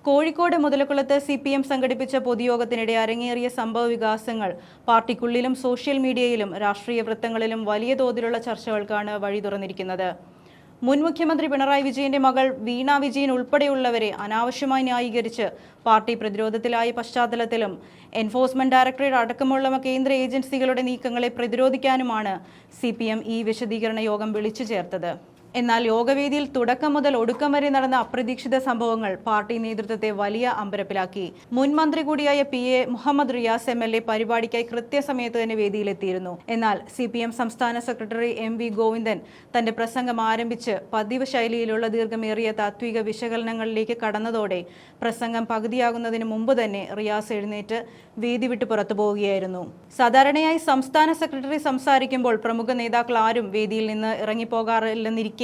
Kozhikode മുതലക്കുളത്ത് CPM സംഘടിപ്പിച്ച പൊതുയോഗത്തിനിടെ അരങ്ങേറിയ സംഭവ വികാസങ്ങൾ പാർട്ടിക്കുള്ളിലും സോഷ്യൽ മീഡിയയിലും രാഷ്ട്രീയ വൃത്തങ്ങളിലും വലിയ തോതിലുള്ള ചർച്ചകൾക്കാണ് വഴി തുറന്നിരിക്കുന്നത്. മുൻ മുഖ്യമന്ത്രി പിണറായി വിജയന്റെ മകൾ വീണ വിജയൻ ഉൾപ്പെടെയുള്ളവരെ അനാവശ്യമായി ന്യായീകരിച്ച് പാർട്ടി പ്രതിരോധത്തിലായ പശ്ചാത്തലത്തിലും എൻഫോഴ്സ്മെന്റ് ഡയറക്ടറേറ്റ് അടക്കമുള്ള കേന്ദ്ര ഏജൻസികളുടെ നീക്കങ്ങളെ പ്രതിരോധിക്കാനുമാണ് CPM ഈ വിശദീകരണ യോഗം വിളിച്ചു ചേർത്തത്. എന്നാൽ യോഗവേദിയിൽ തുടക്കം മുതൽ ഒടുക്കം വരെ നടന്ന അപ്രതീക്ഷിത സംഭവങ്ങൾ പാർട്ടി നേതൃത്വത്തെ വലിയ അമ്പരപ്പിലാക്കി. മുൻ മന്ത്രി കൂടിയായ PA മുഹമ്മദ് റിയാസ് MLA പരിപാടിക്കായി കൃത്യസമയത്ത് തന്നെ വേദിയിലെത്തിയിരുന്നു. എന്നാൽ CPM സംസ്ഥാന സെക്രട്ടറി MV ഗോവിന്ദൻ തന്റെ പ്രസംഗം ആരംഭിച്ച് പതിവ് ശൈലിയിലുള്ള ദീർഘമേറിയ താത്വിക വിശകലനങ്ങളിലേക്ക് കടന്നതോടെ പ്രസംഗം പകുതിയാകുന്നതിന് മുമ്പ് തന്നെ റിയാസ് എഴുന്നേറ്റ് വേദി വിട്ട് പുറത്തു പോവുകയായിരുന്നു. സാധാരണയായി സംസ്ഥാന സെക്രട്ടറി സംസാരിക്കുമ്പോൾ പ്രമുഖ നേതാക്കൾ ആരും വേദിയിൽ നിന്ന് ഇറങ്ങിപ്പോകാറില്ലെന്നിരിക്കും.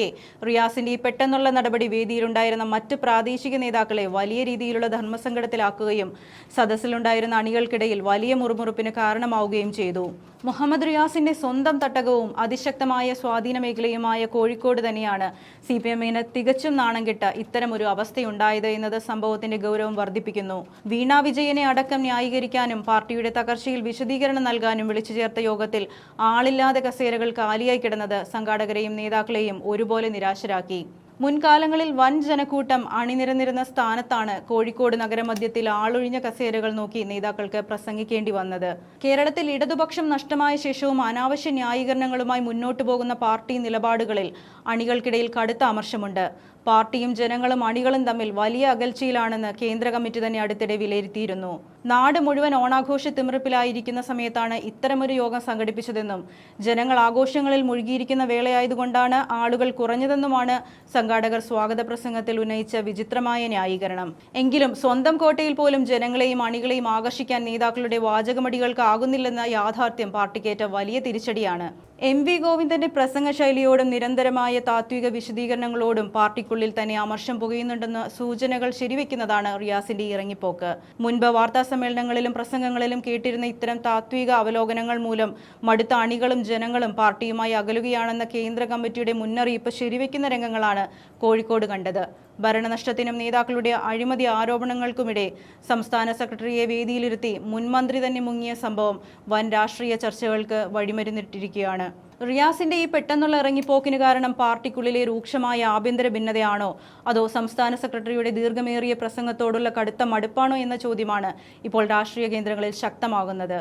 റിയാസിന്റെ ഈ പെട്ടെന്നുള്ള നടപടി വേദിയിലുണ്ടായിരുന്ന മറ്റ് പ്രാദേശിക നേതാക്കളെ വലിയ രീതിയിലുള്ള ധർമ്മസങ്കടത്തിലാക്കുകയും സദസ്സിലുണ്ടായിരുന്ന അണികൾക്കിടയിൽ വലിയ മുറുമുറുപ്പിന് കാരണമാവുകയും ചെയ്തു. മുഹമ്മദ് റിയാസിന്റെ സ്വന്തം തട്ടകവും അതിശക്തമായ സ്വാധീന മേഖലയുമായ കോഴിക്കോട് തന്നെയാണ് CPMന് തികച്ചും നാണംകെട്ട ഇത്തരമൊരു അവസ്ഥയുണ്ടായത് എന്നത് സംഭവത്തിന്റെ ഗൗരവം വർദ്ധിപ്പിക്കുന്നു. വീണ വിജയനെ അടക്കം ന്യായീകരിക്കാനും പാർട്ടിയുടെ തകർച്ചയിൽ വിശദീകരണം നൽകാനും വിളിച്ചു ചേർത്ത യോഗത്തിൽ ആളില്ലാതെ കസേരകൾ കാലിയായി കിടന്നത് സംഘാടകരെയും നേതാക്കളെയും ഒരുപോലെ നിരാശരാക്കി. മുൻകാലങ്ങളിൽ വൻ ജനക്കൂട്ടം അണിനിരന്നിരുന്ന സ്ഥാനത്താണ് കോഴിക്കോട് നഗരമധ്യത്തിൽ ആളൊഴിഞ്ഞ കസേരകൾ നോക്കി നേതാക്കൾക്ക് പ്രസംഗിക്കേണ്ടി വന്നത്. കേരളത്തിൽ ഇടതുപക്ഷം നഷ്ടമായ ശേഷവും അനാവശ്യ ന്യായീകരണങ്ങളുമായി മുന്നോട്ടു പോകുന്ന പാർട്ടി നിലപാടുകളിൽ അണികൾക്കിടയിൽ കടുത്ത അമർഷമുണ്ട്. പാർട്ടിയും ജനങ്ങളും അണികളും തമ്മിൽ വലിയ അകൽച്ചയിലാണെന്ന് കേന്ദ്ര കമ്മിറ്റി തന്നെ അടുത്തിടെ വിലയിരുത്തിയിരുന്നു. നാട് മുഴുവൻ ഓണാഘോഷ തിമിർപ്പിലായിരിക്കുന്ന സമയത്താണ് ഇത്തരമൊരു യോഗം സംഘടിപ്പിച്ചതെന്നും ജനങ്ങൾ ആഘോഷങ്ങളിൽ മുഴുകിയിരിക്കുന്ന വേളയായതുകൊണ്ടാണ് ആളുകൾ കുറഞ്ഞതെന്നുമാണ് സംഘാടകർ സ്വാഗത പ്രസംഗത്തിൽ ഉന്നയിച്ച വിചിത്രമായ ന്യായീകരണം. എങ്കിലും സ്വന്തം കോട്ടയിൽ പോലും ജനങ്ങളെയും അണികളെയും ആകർഷിക്കാൻ നേതാക്കളുടെ വാചകമടികൾക്ക് ആകുന്നില്ലെന്ന യാഥാർത്ഥ്യം പാർട്ടിക്കേറ്റ വലിയ തിരിച്ചടിയാണ്. MV ഗോവിന്ദന്റെ പ്രസംഗ ശൈലിയോടും നിരന്തരമായ താത്വിക വിശദീകരണങ്ങളോടും പാർട്ടിക്കുള്ളിൽ തന്നെ അമർഷം പുകയുന്നുണ്ടെന്ന സൂചനകൾ ശരിവെക്കുന്നതാണ് റിയാസിന്റെ ഇറങ്ങിപ്പോക്ക്. മുൻപ് വാർത്താ സമ്മേളനങ്ങളിലും പ്രസംഗങ്ങളിലും കേട്ടിരുന്ന ഇത്തരം താത്വിക അവലോകനങ്ങൾ മൂലം മടുത്ത അണികളും ജനങ്ങളും പാർട്ടിയുമായി അകലുകയാണെന്ന കേന്ദ്ര കമ്മിറ്റിയുടെ മുന്നറിയിപ്പ് ശരിവെക്കുന്ന രംഗങ്ങളാണ് കോഴിക്കോട് കണ്ടത്. ഭരണനഷ്ടത്തിനും നേതാക്കളുടെ അഴിമതി ആരോപണങ്ങൾക്കുമിടെ സംസ്ഥാന സെക്രട്ടറിയെ വേദിയിലിരുത്തി മുൻമന്ത്രി തന്നെ മുങ്ങിയ സംഭവം വൻ രാഷ്ട്രീയ ചർച്ചകൾക്ക് വഴിമരുന്നിട്ടിരിക്കുകയാണ്. റിയാസിന്റെ ഈ പെട്ടെന്നുള്ള ഇറങ്ങിപ്പോക്കിന് കാരണം പാർട്ടിക്കുള്ളിലെ രൂക്ഷമായ ആഭ്യന്തര ഭിന്നതയാണോ അതോ സംസ്ഥാന സെക്രട്ടറിയുടെ ദീർഘമേറിയ പ്രസംഗത്തോടുള്ള കടുത്ത മടുപ്പാണോ എന്ന ചോദ്യമാണ് ഇപ്പോൾ രാഷ്ട്രീയ കേന്ദ്രങ്ങളിൽ ശക്തമാകുന്നത്.